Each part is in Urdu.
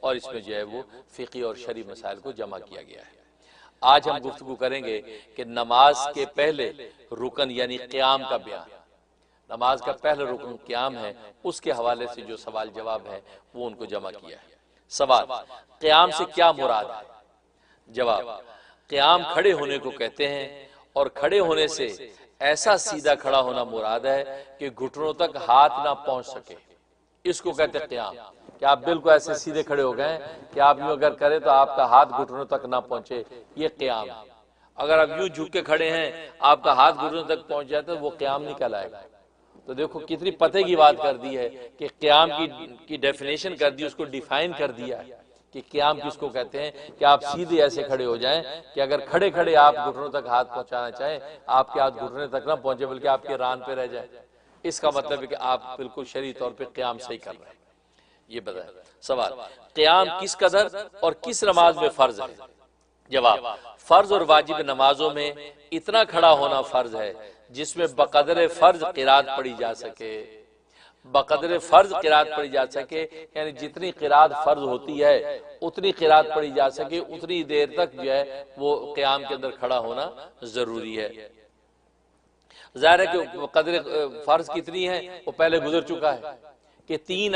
اور اس میں جو ہے وہ فقہی اور شرعی مسائل کو جمع کیا گیا ہے۔ آج ہم گفتگو کریں گے کہ نماز کے پہلے رکن یعنی قیام کا بیان، نماز کا پہلا رکن قیام ہے، اس کے حوالے سے جو سوال جواب ہے وہ ان کو جمع کیا ہے۔ سوال: قیام سے کیا مراد ہے؟ جواب: قیام کھڑے ہونے کو کہتے ہیں، اور کھڑے ہونے سے ایسا سیدھا کھڑا ہونا مراد ہے کہ گھٹنوں تک ہاتھ نہ پہنچ سکے، اس کو کہتے ہیں قیام۔ کہ آپ بالکل ایسے سیدھے کھڑے ہو گئے کہ آپ یوں اگر کریں تو آپ کا ہاتھ گھٹنوں تک نہ پہنچے، یہ قیام ہے۔ اگر آپ یوں جھک کے کھڑے ہیں آپ کا ہاتھ گھٹنوں تک پہنچ جاتا ہے وہ قیام نہیں کہلائے گا۔ تو دیکھو کتنی پتہ کی بات کر دی ہے کہ قیام کی ڈیفینیشن کر دی، اس کو ڈیفائن کر دیا ہے کہ قیام کس کو کہتے ہیں، کہ آپ سیدھے ایسے کھڑے ہو جائیں کہ اگر کھڑے کھڑے آپ گھٹنوں تک ہاتھ پہنچانا چاہیں، آپ کے ہاتھ گھٹنے تک نہ پہنچے بلکہ آپ کے ران پہ رہ جائے۔ اس کا مطلب ہے کہ آپ بالکل شرعی طور پہ قیام صحیح کر رہے ہیں۔ یہ بتائیں۔ سوال: قیام کس قدر اور کس نماز میں فرض ہے؟ جواب: فرض اور واجب نمازوں میں اتنا کھڑا ہونا فرض ہے جس میں بقدر فرض قرات پڑھی جا سکے۔ بقدر فرض قرات پڑھی جا سکے یعنی جتنی قرات فرض ہوتی ہے اتنی قرات پڑھی جا سکے، اتنی دیر تک جو ہے وہ قیام کے اندر کھڑا ہونا ضروری ہے۔ ظاہر ہے کہ قدر فرض کتنی ہے وہ پہلے گزر چکا ہے کہ تین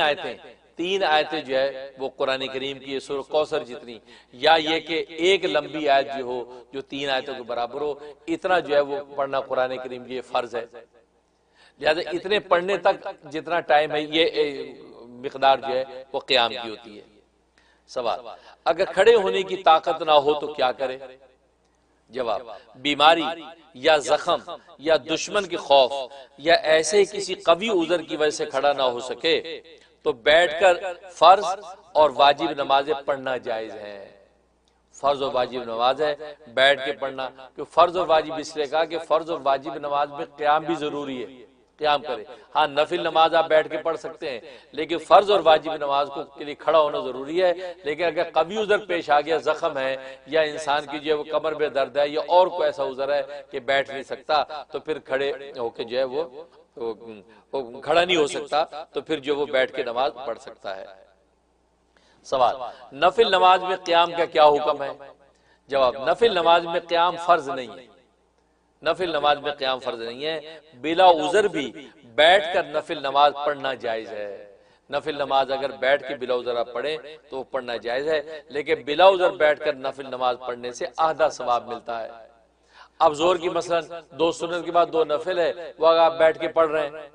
آیتیں جو ہے وہ قرآن کریم کی سورہ کوثر جتنی، یا یہ کہ ایک لمبی آیت جو ہو جو تین آیتوں کے برابر ہو، اتنا جو ہے وہ پڑھنا قرآن کریم کی فرض ہے۔ لہذا اتنے پڑھنے تک جتنا ٹائم ہے یہ مقدار جو ہے وہ قیام کی ہوتی ہے۔ سوال: اگر کھڑے ہونے کی طاقت نہ ہو تو کیا کرے؟ جواب: بیماری یا زخم یا دشمن کے خوف یا ایسے کسی قوی عذر کی وجہ سے کھڑا نہ ہو سکے تو بیٹھ کر فرض اور واجب نمازیں پڑھنا جائز ہے۔ فرض اور واجب نماز ہے بیٹھ کے پڑھنا، کہ فرض اور واجب اس لیے کہا کہ فرض اور واجب نماز میں قیام بھی ضروری ہے، قیام کرے۔ ہاں نفل نماز آپ بیٹھ کے پڑھ سکتے ہیں، لیکن فرض اور واجب نماز کے لیے کھڑا ہونا ضروری ہے۔ لیکن اگر قوی عذر پیش آ گیا، زخم ہے یا انسان کی جو ہے وہ کمر میں درد ہے یا اور کوئی ایسا عذر ہے کہ بیٹھ نہیں سکتا، تو پھر کھڑے ہو کے جو ہے وہ کھڑا نہیں ہو سکتا، تو پھر جو وہ بیٹھ کے نماز پڑھ سکتا ہے۔ سوال: نفل نماز میں قیام کا کیا حکم ہے؟ جواب: نفل نماز میں قیام فرض نہیں ہے، نفل نماز میں قیام فرض نہیں ہے۔ بلا عذر بھی بیٹھ کر نفل نماز پڑھنا جائز ہے۔ نفل نماز اگر بیٹھ کے بلا عذر آپ پڑھیں تو وہ پڑھنا جائز ہے، لیکن بلا عذر بیٹھ کر نفل نماز پڑھنے سے آدھا ثواب ملتا ہے۔ اب زور کی مثلا 2 سنت کے بعد 2 نفل ہے، وہ اگر آپ بیٹھ کے پڑھ رہے ہیں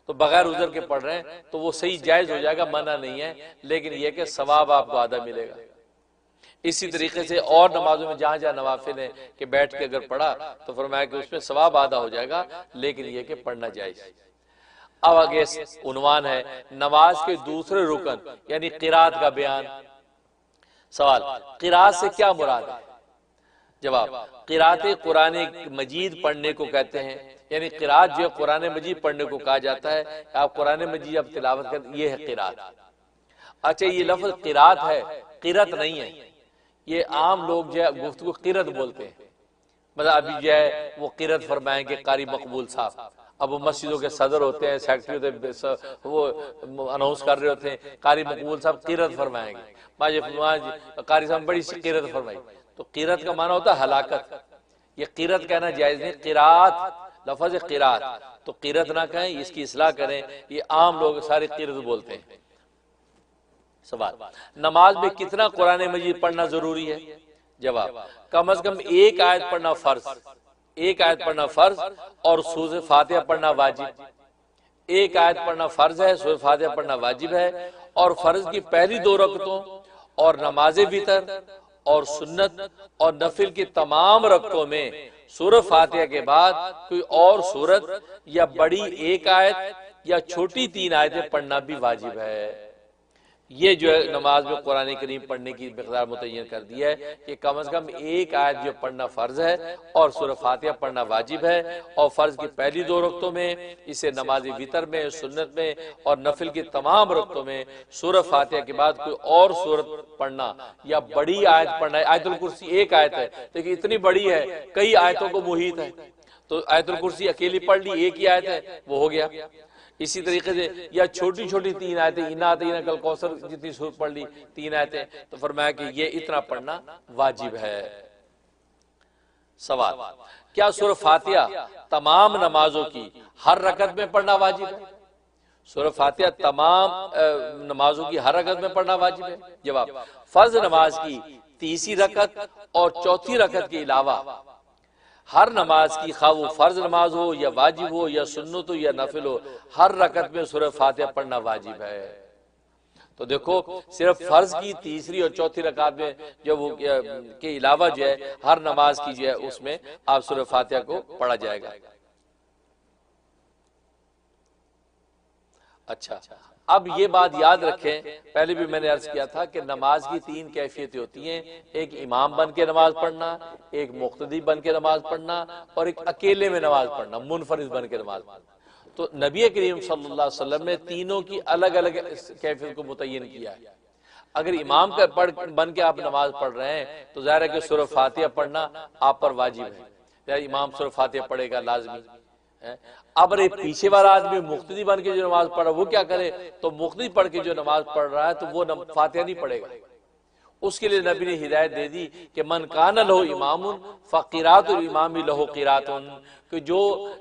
تو بغیر عذر کے پڑھ رہے ہیں تو وہ صحیح جائز ہو جائے گا، منع نہیں ہے، لیکن یہ کہ ثواب آپ کو آدھا ملے گا۔ اسی طریقے سے اور نمازوں میں جہاں جہاں نوافل ہیں کہ بیٹھ کے اگر پڑھا تو فرمایا کہ اس میں ثواب آدھا ہو جائے گا، لیکن یہ کہ پڑھنا جائز۔ اب آگے عنوان ہے نماز کے دوسرے رکن یعنی قرات کا بیان۔ سوال: قرات سے کیا مراد ہے؟ جواب: قرات قرآن مجید پڑھنے کو کہتے ہیں، یعنی قرات جو قرآن مجید پڑھنے کو کہا جاتا ہے کہ آپ قرآن مجید اب تلاوت کریں، یہ ہے قرات۔ اچھا یہ لفظ قرات ہے، قرت نہیں ہے۔ یہ عام لوگ جو ہے گفتگو قرت بولتے ہیں، مطلب ابھی جو ہے وہ قرت فرمائیں گے قاری مقبول صاحب، اب وہ مسجدوں کے صدر ہوتے ہیں، سیکرٹری ہوتے ہیں، وہ اناؤنس کر رہے ہوتے ہیں قاری مقبول صاحب قرت فرمائیں گے، قاری صاحب بڑی سی قرت فرمائی، تو قرت کا معنی ہوتا ہے ہلاکت۔ یہ قرت کہنا جائز نہیں، قرات لفظ قرات، تو قرت نہ کہیں، اس کی اصلاح کریں، یہ عام لوگ سارے قرت بولتے ہیں۔ سوال: نماز میں کتنا قرآن مجید پڑھنا ضروری ہے؟ جواب: کم از کم ایک آیت پڑھنا فرض، ایک آیت پڑھنا فرض اور سورہ فاتحہ پڑھنا واجب۔ ایک آیت پڑھنا فرض ہے، سورہ فاتحہ پڑھنا واجب ہے، اور فرض کی پہلی 2 رکعتوں اور نماز وتر اور سنت اور نفل کی تمام رکعتوں میں سورہ فاتحہ کے بعد کوئی اور سورت یا بڑی ایک آیت یا چھوٹی 3 آیتیں پڑھنا بھی واجب ہے۔ یہ جو ہے نماز میں قرآن کریم پڑھنے کی مقدار متعین کر دی ہے کہ کم از کم ایک آیت جو پڑھنا فرض ہے اور سورہ فاتحہ پڑھنا واجب ہے، اور فرض کی پہلی 2 رکعتوں میں، اسے نماز وتر میں، سنت میں اور نفل کی تمام رکعتوں میں سورہ فاتحہ کے بعد کوئی اور سورت پڑھنا یا بڑی آیت پڑھنا ہے۔ آیت الکرسی ایک آیت ہے لیکن اتنی بڑی ہے، کئی آیتوں کو محیط ہے، تو آیت الکرسی اکیلی پڑھ لی، ایک ہی آیت ہے وہ ہو گیا، اسی طریقے سے یا چھوٹی چھوٹی 3 آیتیں، انا اعطیناک کل کوثر جتنی سورت پڑھ لی 3 آیتیں، تو فرمایا کہ یہ اتنا پڑھنا واجب ہے۔ سوال، کیا سورہ فاتحہ تمام نمازوں کی ہر رکعت میں پڑھنا واجب ہے؟ سورہ فاتحہ تمام نمازوں کی ہر رکعت میں پڑھنا واجب ہے؟ جواب، فرض نماز کی تیسری رکعت اور چوتھی رکعت کے علاوہ ہر نماز کی، خواہ وہ فرض نماز ہو یا واجب ہو یا سنت ہو یا نفل ہو، ہر رکعت میں سورہ فاتحہ پڑھنا واجب ہے۔ تو دیکھو صرف فرض کی تیسری اور چوتھی رکعت میں جو وہ کے علاوہ جو ہے ہر نماز کی جو ہے اس میں آپ سورہ فاتحہ کو پڑھا جائے گا۔ اچھا، اب یہ بات یاد رکھیں، پہلے بھی میں نے عرض کیا تھا کہ نماز کی 3 کیفیتیں ہوتی ہیں، ایک امام بن کے نماز پڑھنا، ایک مقتدی بن کے نماز پڑھنا، اور ایک اکیلے میں نماز پڑھنا، منفرد بن کے نماز پڑھنا۔ تو نبی کریم صلی اللہ علیہ وسلم نے تینوں کی الگ الگ کیفیت کو متعین کیا ہے۔ اگر امام کا بن کے آپ نماز پڑھ رہے ہیں تو ظاہر ہے کہ سورہ فاتحہ پڑھنا آپ پر واجب ہے، امام سورہ فاتحہ پڑھے گا لازمی۔ اب اگر پیچھے والا آدمی مقتدی بن کے جو نماز پڑھ رہا ہے وہ کیا کرے؟ تو مقتدی پڑھ کے جو نماز پڑھ رہا ہے تو وہ فاتحہ نہیں پڑھے گا۔ اس کے لیے نبی نے ہدایت دے دی کہ من کان لہ امام فقراۃ الامام لہ قراۃ، کہ جو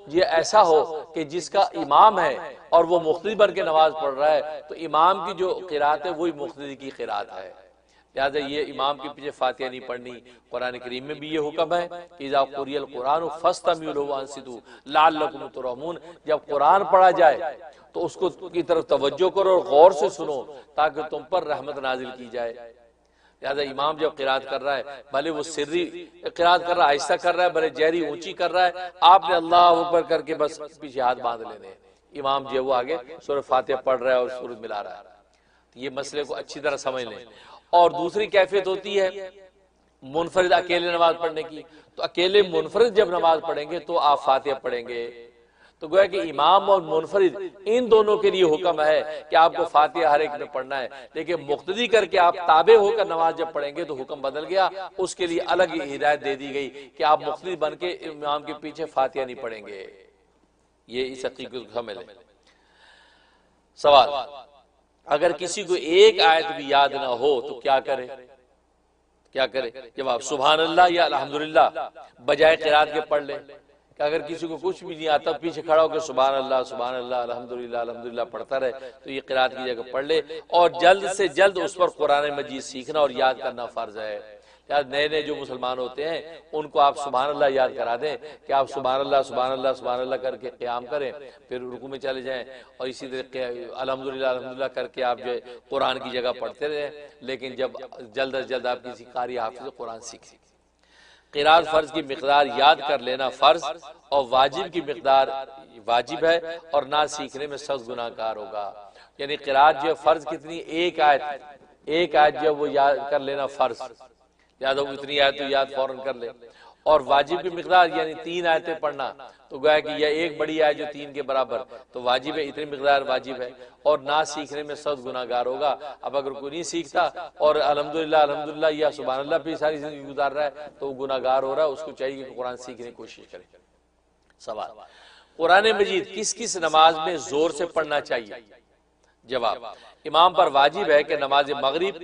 یہ ایسا ہو کہ جس کا امام ہے اور وہ مقتدی بن کے نماز پڑھ رہا ہے تو امام کی جو قرات ہے وہی مقتدی کی قرات ہے۔ لہٰذا یہ امام کے پیچھے فاتحہ نہیں پڑھنی۔ قرآن کریم میں بھی یہ حکم ہے، اذا قرئ القرآن فاستمعوا لہ وانصتوا لعلکم ترحمون، جب قرآن پڑھا جائے تو اس کو کی طرف توجہ کرو اور غور سے سنو تاکہ تم پر رحمت نازل کی جائے۔ لہذا امام جب قرات کر رہا ہے، بھلے وہ سری قرات کر رہا ہے، آہستہ کر رہا ہے، بھلے جہری اونچی کر رہا ہے، آپ نے اللہ اکبر کر کے بس پیچھے ہاتھ باندھ لینے ہیں، امام جو ہے وہ آگے سورہ فاتحہ پڑھ رہا ہے اور سورت ملا رہا ہے۔ یہ مسئلے کو اچھی طرح سمجھ لیں۔ اور دوسری کیفیت ہوتی ہے منفرد اکیلے نماز پڑھنے کی، تو اکیلے منفرد جب نماز پڑھیں گے تو آپ فاتحہ پڑھیں گے۔ تو گویا کہ امام اور منفرد ان دونوں کے لیے حکم ہے کہ آپ کو فاتحہ ہر ایک میں پڑھنا ہے، لیکن مقتدی کر کے آپ تابع ہو کر نماز جب پڑھیں گے تو حکم بدل گیا، اس کے لیے الگ ہدایت دے دی گئی کہ آپ مقتدی بن کے امام کے پیچھے فاتحہ نہیں پڑھیں گے۔ یہ اس حقیقت کو سمجھ لیں۔ سوال، اگر کسی کو ایک آیت بھی یاد نہ ہو تو کیا کرے؟ کیا کرے؟ جواب، سبحان اللہ یا الحمدللہ بجائے قرات کے پڑھ لے۔ کہ اگر کسی کو کچھ بھی نہیں آتا پیچھے کھڑا ہو کے سبحان اللہ الحمدللہ الحمدللہ پڑھتا رہے تو یہ قرات کی جگہ پڑھ لے، اور جلد سے جلد اس پر قرآن مجید سیکھنا اور یاد کرنا فرض ہے۔ یاد نئے نئے جو مسلمان ہوتے ہیں ان کو آپ سبحان اللہ یاد کرا دیں کہ آپ سبحان اللہ کر کے قیام کریں، پھر رکوع میں چلے جائیں، اور اسی طرح الحمدللہ کر کے آپ جو قرآن کی جگہ پڑھتے رہیں، لیکن جب جلد از جلد آپ کسی قاری حافظ قرآن سیکھیں۔ قرات فرض کی مقدار یاد کر لینا فرض اور واجب کی مقدار واجب ہے، اور نہ سیکھنے میں سخت گناہ گار ہوگا۔ یعنی قرات جو فرض کتنی؟ ایک آیت جو وہ یاد کر لینا فرض، یاد ہو اتنی آیت تو یاد فوراً کر لے، اور واجب کی مقدار یعنی 3 آیتیں پڑھنا، تو گویا کہ یہ ایک بڑی آیت جو 3 کے برابر تو واجب ہے، اتنی مقدار واجب ہے، اور نہ سیکھنے میں سخت گناہ گار ہوگا۔ اب اگر کوئی نہیں سیکھتا اور الحمدللہ یا سبحان اللہ پہ ساری زندگی گزار رہا ہے تو وہ گناہ گار ہو رہا ہے، اس کو چاہیے کہ قرآن سیکھنے کی کوشش کرے۔ سوال، قرآن مجید کس کس نماز میں زور سے پڑھنا چاہیے؟ جواب، امام پر واجب ہے کہ نماز مغرب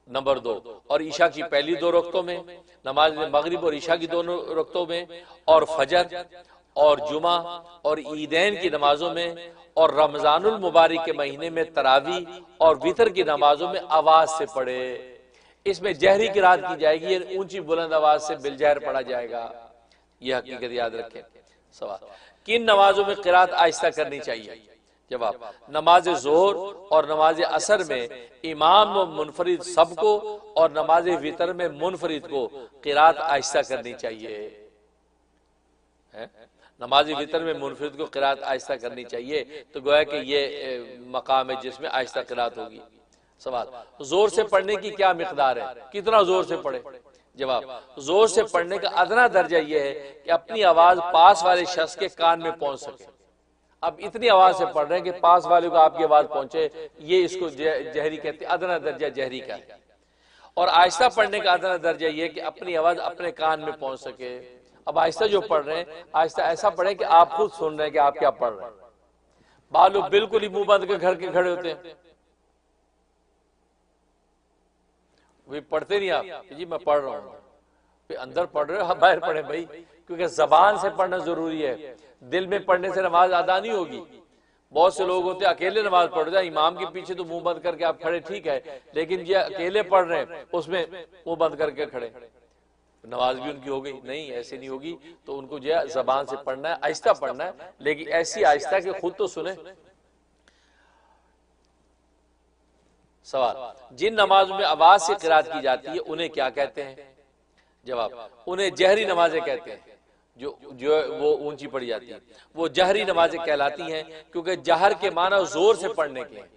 نمبر 2 اور عشاء کی پہلی 2 رکعتوں میں، نماز مغرب اور عشاء کی دونوں رکعتوں میں، اور فجر اور جمعہ اور عیدین کی نمازوں میں، اور رمضان المبارک کے مہینے میں تراویح اور وتر کی نمازوں میں آواز سے پڑھے۔ اس میں جہری قرات کی جائے گی، یعنی اونچی بلند آواز سے بالجہر پڑھا جائے گا، یہ حقیقت یاد رکھیں۔ سوال، کن نمازوں میں قرات آہستہ کرنی چاہیے؟ جواب، نماز ظہر اور نماز عصر میں امام و منفرد سب کو، اور نماز وتر میں منفرد کو قرات آہستہ کرنی چاہیے۔ نماز وتر میں منفرد کو قرات آہستہ کرنی چاہیے، تو گویا کہ یہ مقام ہے جس میں آہستہ قرات ہوگی۔ سوال، زور سے پڑھنے کی کیا مقدار ہے؟ کتنا زور سے پڑھے؟ جواب، زور سے پڑھنے کا ادنا درجہ یہ ہے کہ اپنی آواز پاس والے شخص کے کان میں پہنچ سکے۔ اب اتنی آواز سے پڑھ رہے ہیں کہ پاس والے کو آپ کی آواز پہنچے، یہ اس کو جہری کہتے ہیں، ادنا درجہ جہری کا ہے۔ اور آہستہ پڑھنے کا ادنا درجہ یہ کہ اپنی آواز اپنے کان میں پہنچ سکے۔ اب آہستہ جو پڑھ رہے ہیں، آہستہ ایسا پڑھیں کہ آپ خود سن رہے ہیں کہ آپ کیا پڑھ رہے ہیں۔ بعض لوگ بالکل ہی منہ بند کے گھر کے کھڑے ہوتے ہیں، وہ پڑھتے نہیں آپ جی میں پڑھ رہا ہوں، پھر اندر پڑھ رہے ہو، ہاں باہر پڑھیں بھائی، کیونکہ زبان سے پڑھنا ضروری ہے، دل میں پڑھنے سے نماز ادا نہیں ہوگی۔ بہت سے لوگ ہوتے ہیں اکیلے نماز پڑھ جائیں، امام کے پیچھے تو منہ بند کر کے آپ کھڑے ٹھیک ہے، لیکن یہ اکیلے پڑھ رہے ہیں اس میں منہ بند کر کے کھڑے، نماز بھی ان کی ہو گئی نہیں، ایسے نہیں ہوگی۔ تو ان کو جو ہے زبان سے پڑھنا ہے، آہستہ پڑھنا ہے، لیکن ایسی آہستہ کہ خود تو سنیں۔ سوال، جن نمازوں میں آواز سے قرات کی جاتی ہے انہیں کیا کہتے ہیں؟ جواب، انہیں جہری نمازیں کہتے ہیں، جو وہ اونچی پڑھی جاتی ہیں، وہ جہری نمازیں کہلاتی ہیں، کیونکہ جہر کے معنی زور سے پڑھنے کے ہیں،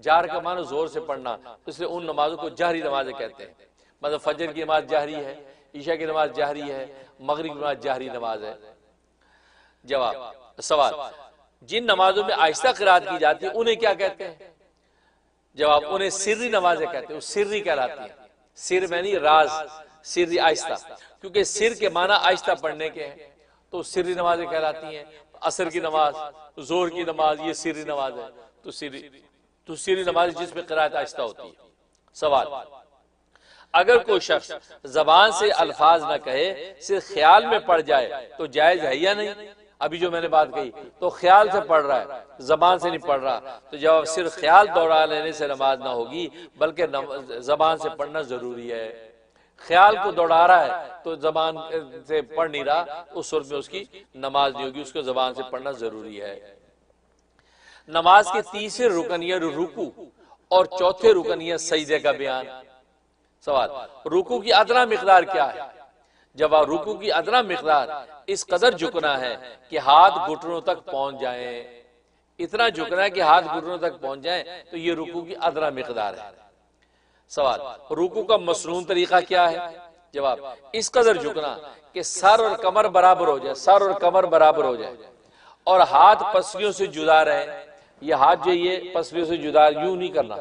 جہر کا معنی زور سے پڑھنا، اس لیے ان نمازوں کو جہری نمازیں کہتے ہیں۔ مطلب فجر کی نماز جہری ہے، عشاء کی نماز جہری ہے، مغرب کی نماز جہری نماز ہے۔ جواب، سوال، جن نمازوں میں آہستہ قرات کی جاتی ہے انہیں کیا کہتے ہیں؟ جواب، انہیں سری نمازیں کہتے ہیں، وہ سری کہلاتی ہیں، سر میں نہیں راز، سری آہستہ، کیونکہ سر کے معنی آہستہ پڑھنے کے ہیں تو سری نمازیں کہلاتی ہیں۔ عصر کی نماز، زور کی نماز، یہ سری نماز ہے، تو سری نماز جس میں قرات آہستہ ہوتی ہے۔ سوال، اگر کوئی شخص زبان سے الفاظ نہ کہے صرف خیال میں پڑھ جائے تو جائز ہے یا نہیں؟ ابھی جو میں نے بات کہی تو خیال سے پڑھ رہا ہے، زبان سے نہیں پڑھ رہا، تو جب صرف خیال دوڑا لینے سے نماز نہ ہوگی بلکہ زبان سے پڑھنا ضروری ہے۔ خیال کو دوڑا رہا ہے تو زبان سے پڑھ نہیں رہا، اس صورت میں اس کی نماز نہیں ہوگی، اس کو زبان سے پڑھنا ضروری ہے۔ نماز کے تیسرے رکن یا رکوع اور چوتھے رکن یا سجدے کا بیان۔ سوال، رکوع کی ادنا مقدار کیا ہے؟ جواب، رکوع کی ادنا مقدار اس قدر جھکنا ہے کہ ہاتھ گھٹنوں تک پہنچ جائیں، اتنا جھکنا ہے کہ ہاتھ گھٹنوں تک پہنچ جائیں، تو یہ رکوع کی ادنا مقدار ہے۔ سوال، رکوع کا مسنون طریقہ کیا ہے؟ جواب، اس قدر جھکنا کہ سر اور کمر برابر ہو جائے، سر اور کمر برابر ہو جائے اور ہاتھ پسلیوں سے جدا رہے، یہ ہاتھ جو یہ پسلیوں سے جدا، یوں نہیں کرنا،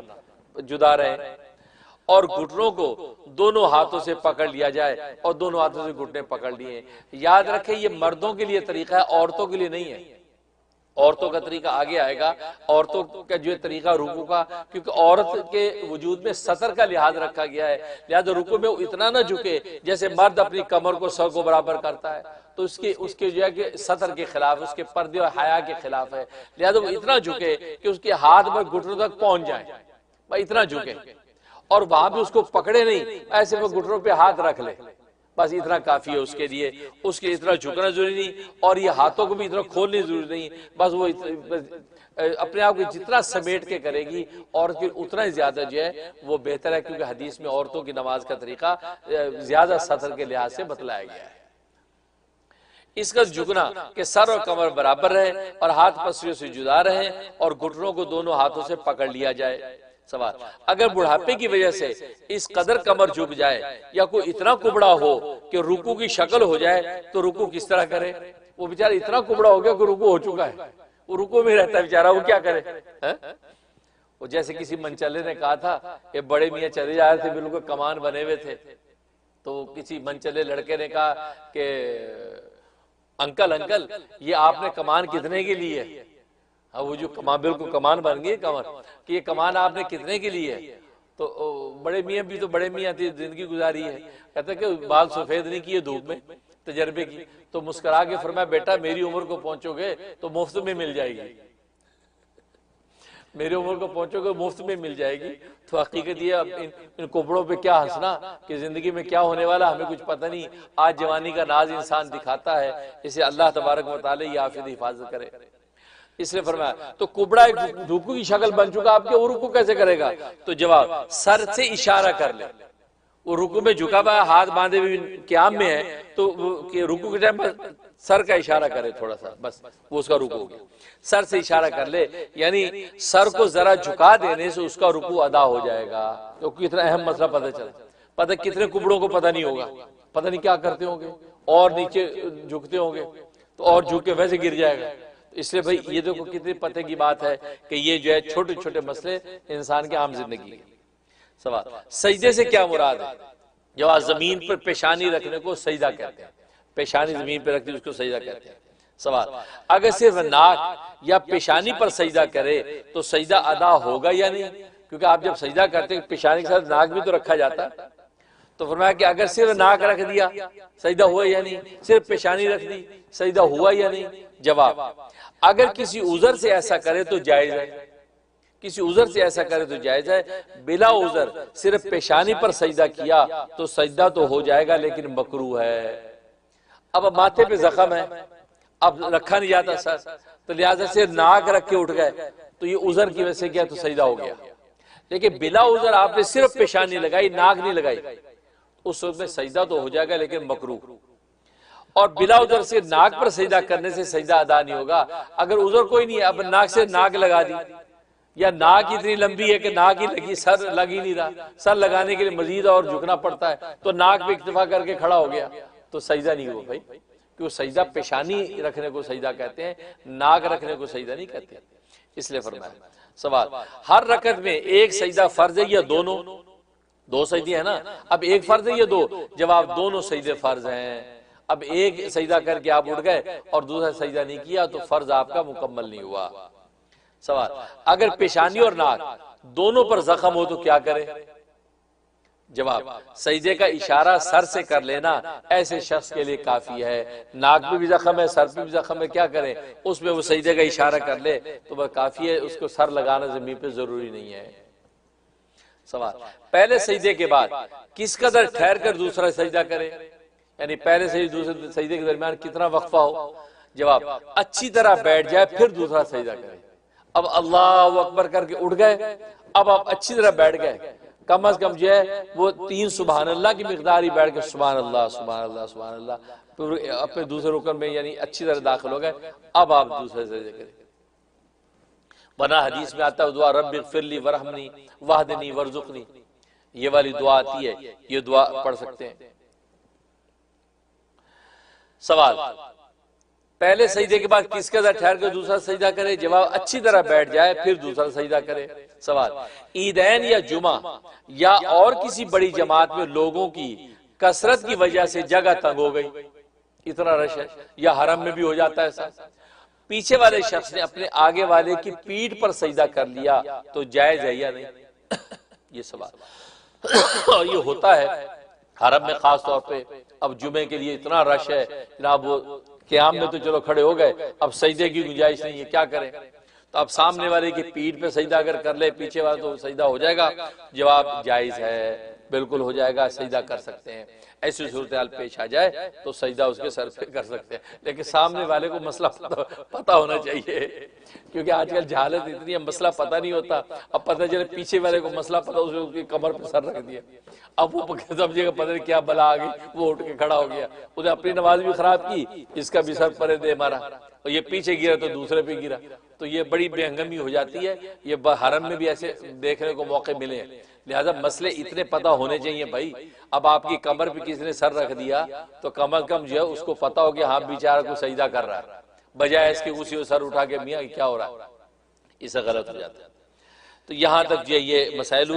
جدا رہے، اور گھٹنوں کو دونوں ہاتھوں سے پکڑ لیا جائے اور دونوں ہاتھوں سے گھٹنے پکڑ لیے۔ یاد رکھیں یہ مردوں کے لیے طریقہ ہے، عورتوں کے لیے نہیں ہے، عورتوں کا طریقہ آگے آئے گا، عورتوں کا جو طریقہ رکوع کا، کیونکہ عورت کے وجود میں سطر کا لحاظ رکھا گیا ہے، لہذا رکوع میں اتنا نہ جھکے جیسے مرد اپنی کمر کو سر کو برابر کرتا ہے، تو اس کے جو ہے کہ سطر کے خلاف، اس کے پردے اور حیا کے خلاف ہے، لہذا وہ اتنا جھکے کہ اس کے ہاتھ میں گھٹنوں تک پہنچ جائیں، بھائی اتنا جھکے، اور وہاں بھی اس کو پکڑے نہیں، ایسے وہ گھٹنوں پہ ہاتھ رکھ لے، بس اتنا کافی ہے اس کے لیے، اس کے اتنا جھکنا ضروری نہیں، اور یہ ہاتھوں کو بھی اتنا کھولنے ضروری نہیں، بس وہ اپنے آپ کو جتنا سمیٹ کے کرے گی اور پھر اتنا ہی زیادہ جو ہے وہ بہتر ہے، کیونکہ حدیث میں عورتوں کی نماز کا طریقہ زیادہ سطر کے لحاظ سے بتلایا گیا ہے۔ اس کا جھکنا کہ سر اور کمر برابر رہے اور ہاتھ پسلیوں سے جدا رہے اور گھٹنوں کو دونوں ہاتھوں سے پکڑ لیا جائے۔ سوال، اگر بڑھاپے کی وجہ سے اس قدر کمر جھک جائے یا کوئی اتنا کبڑا ہو کہ رکوع کی شکل ہو جائے تو رکوع کس طرح کرے؟ وہ بیچارہ اتنا کبڑا ہو گیا کہ رکوع ہو چکا ہے، وہ رکوع میں رہتا ہے بیچارہ، وہ کیا کرے؟ وہ جیسے کسی منچلے نے کہا تھا، یہ بڑے میاں چلے جا رہے تھے، بالکل کمان بنے ہوئے تھے، تو کسی منچلے لڑکے نے کہا کہ انکل یہ آپ نے کمان کتنے کے لیے ہے؟ وہ جو کمان بالکل کمان بن گئی کمان، کہ یہ کمان آپ نے کتنے کے لیے ہے؟ تو بڑے میاں بھی تو بڑے میاں تھی، زندگی گزاری ہے، کہتا ہے کہ بال سفید نہیں کیے دھوپ میں، تجربے کی، تو مسکرا کے فرمایا بیٹا میری عمر کو پہنچو گے تو مفت میں مل جائے گی، میری عمر کو پہنچو گے مفت میں مل جائے گی۔ تو حقیقت یہ ان کپڑوں پہ کیا ہنسنا کہ زندگی میں کیا ہونے والا ہمیں کچھ پتہ نہیں، آج جوانی کا ناز انسان دکھاتا ہے، اسے اللہ تبارک و تعالی یہ حافظ حفاظت کرے۔ اس لیے فرمایا تو کبڑا ایک رکوع کی شکل بن چکا، آپ کے وہ رکوع کیسے کرے گا؟ تو جواب، سر سے اشارہ کر لے، وہ رکوع میں جھکا ہوا ہاتھ باندھے ہوئے قیام میں ہے تو رکوع کے ٹائم پر سر کا اشارہ کرے تھوڑا سا، بس وہ اس کا رکوع ہو گیا، سر سے اشارہ کر لے، یعنی سر کو ذرا جھکا دینے سے اس کا رکوع ادا ہو جائے گا، کیونکہ اتنا اہم مسئلہ پتہ چلا، پتہ کتنے کبڑوں کو پتہ نہیں ہوگا، پتہ نہیں کیا کرتے ہوں گے، اور نیچے جھکتے ہوں گے تو اور جھک کے ویسے گر جائے گا۔ اس لیے بھائی یہ دیکھو کتنی پتہ کی بات ہے کہ یہ جو ہے چھوٹے چھوٹے مسئلے انسان کے عام زندگی کے۔ سوال، سجدے سے کیا مراد ہے؟ جواب، زمین پر پیشانی رکھنے کو سجدہ کہتے ہیں، پیشانی زمین پر رکھتے اس کو سجدہ کہتے ہیں۔ سوال، اگر صرف ناک یا پیشانی پر سجدہ کرے تو سجدہ ادا ہوگا یا نہیں؟ کیونکہ آپ جب سجدہ کرتے ہیں پیشانی کے ساتھ ناک بھی تو رکھا جاتا ہے، تو فرمایا کہ اگر صرف ناک رکھ دیا سجدہ ہوا یا نہیں، صرف پیشانی رکھ دی سجدہ ہوا یا نہیں؟ جواب، اگر کسی عذر سے ایسا کرے تو جائز ہے، کسی عذر سے ایسا کرے تو جائز ہے، بلا عذر صرف پیشانی پر سجدہ کیا تو سجدہ تو ہو جائے گا لیکن مکروہ ہے۔ اب ماتھے پہ زخم ہے، اب رکھا نہیں جاتا سر، تو لہٰذا سے ناک رکھ کے اٹھ گئے تو یہ عذر کی وجہ سے کیا تو سجدہ ہو گیا، لیکن بلا عذر آپ نے صرف پیشانی لگائی ناک نہیں لگائی، اس وقت میں سجدہ تو ہو جائے گا لیکن مکروہ۔ اور بلا عذر سے ناک پر سجدہ کرنے سے سجدہ ادا نہیں ہوگا۔ اگر عذر کوئی نہیں ہے، اب ناک سے ناک لگا دی، یا ناک اتنی لمبی ہے کہ ناک ہی لگی، سر لگ ہی نہیں رہا، سر لگانے کے لیے مزید اور جھکنا پڑتا ہے، تو ناک پہ اکتفا کر کے کھڑا ہو گیا تو سجدہ نہیں ہوا بھائی، کیوں سجدہ پیشانی رکھنے کو سجدہ کہتے ہیں، ناک رکھنے کو سجدہ نہیں کہتے، اس لیے فرمایا۔ سوال، ہر رکعت میں ایک سجدہ فرض ہے یا دونوں؟ دو سجدے ہیں نا، اب ایک فرض ہے یا دو؟ جواب، دونوں سجدے فرض ہیں۔ اب ایک سجدہ کر کے آپ اٹھ گئے اور دوسرا سجدہ نہیں کیا تو فرض آپ کا مکمل نہیں ہوا۔ سوال، اگر پیشانی اور ناک دونوں پر زخم ہو تو کیا کرے؟ جواب، سجدے کا اشارہ سر سے کر لینا ایسے شخص کے لیے کافی ہے۔ ناک پہ بھی زخم ہے، سر پہ بھی زخم ہے، کیا کرے؟ اس میں وہ سجدے کا اشارہ کر لے تو بس کافی ہے، اس کو سر لگانا زمین پہ ضروری نہیں ہے۔ سوال، پہلے سجدے کے بعد کس قدر ٹھہر کر دوسرا سجدہ کرے؟ یعنی پہلے سے دوسرے سجدے کے درمیان کتنا وقفہ ہو؟ جواب، اچھی طرح بیٹھ جائے پھر دوسرا سجدہ کرے۔ اب اللہ اکبر کر کے اٹھ گئے، اب آپ اچھی طرح بیٹھ گئے، کم از کم جو ہے وہ 3 سبحان اللہ کی مقدار ہی بیٹھ کے سبحان اللہ سبحان اللہ سبحان اللہ، پھر اپنے دوسرے رکن میں یعنی اچھی طرح داخل ہو گئے، اب آپ دوسرے سجدے کریں۔ بنا حدیث میں آتا ہے دعا رب اغفر لی ورحمنی واہدنی وارزقنی، یہ والی دعا آتی ہے، یہ دعا پڑھ سکتے ہیں۔ سوال، پہلے سجدے کے بعد کس قدر ٹھہر کر دوسرا سجدہ کرے؟ جواب، اچھی طرح بیٹھ جائے پھر دوسرا سجدہ کرے۔ سوال، عیدین یا جمعہ یا اور کسی بڑی جماعت میں لوگوں کی کثرت کی وجہ سے جگہ تنگ ہو گئی، اتنا رش ہے، یا حرم میں بھی ہو جاتا ہے ایسا، پیچھے والے شخص نے اپنے آگے والے کی پیٹھ پر سجدہ کر لیا تو جائز ہے یا نہیں؟ یہ سوال، یہ ہوتا ہے حرم میں خاص طور پہ، اب جمعے کے لیے اتنا رش ہے جناب، وہ قیام میں تو چلو کھڑے ہو گئے، اب سجدے کی گنجائش نہیں ہے، کیا کریں؟ تو اب سامنے والے کی پیٹھ پہ سجدہ اگر کر لے پیچھے والا تو سجدہ ہو جائے گا؟ جواب، جائز ہے، بالکل ہو جائے گا، سجدہ کر سکتے ہیں۔ ایسی صورتحال پیش آ جائے تو سجدہ اس کے سر پہ کر سکتے ہیں، لیکن سامنے والے کو مسئلہ پتہ ہونا چاہیے، کیونکہ آج کل جہالت اتنی ہے، مسئلہ پتہ نہیں ہوتا، اب پتہ چلے پیچھے والے کو مسئلہ پتہ، اس نے اس کی کمر پہ سر رکھ دیا، اب وہ سمجھے گا پتہ نہیں کیا بلا آ گئی، وہ اٹھ کے کھڑا ہو گیا، اس نے اپنی نماز بھی خراب کی، اس کا بھی سر پرے دے مارا، اور یہ پیچھے گرا تو دوسرے پہ گرا، تو یہ بڑی بے ہنگمی ہو جاتی ہے۔ یہ حرم میں بھی ایسے دیکھنے کو موقع ملے ہیں، لہذا مسئلے اتنے پتہ ہونے چاہیے بھائی۔ اب آپ کی کمر پہ کسی نے سر رکھ دیا تو کم از کم جو ہے اس کو پتہ ہو کہ ہاں بیچارہ کو سجدہ کر رہا ہے، بجائے اس کے اسی کو سر اٹھا کے میاں کیا ہو رہا ہے، اسے غلط ہو جاتا ہے۔ تو یہاں تک جو یہ مسائل ہوئے۔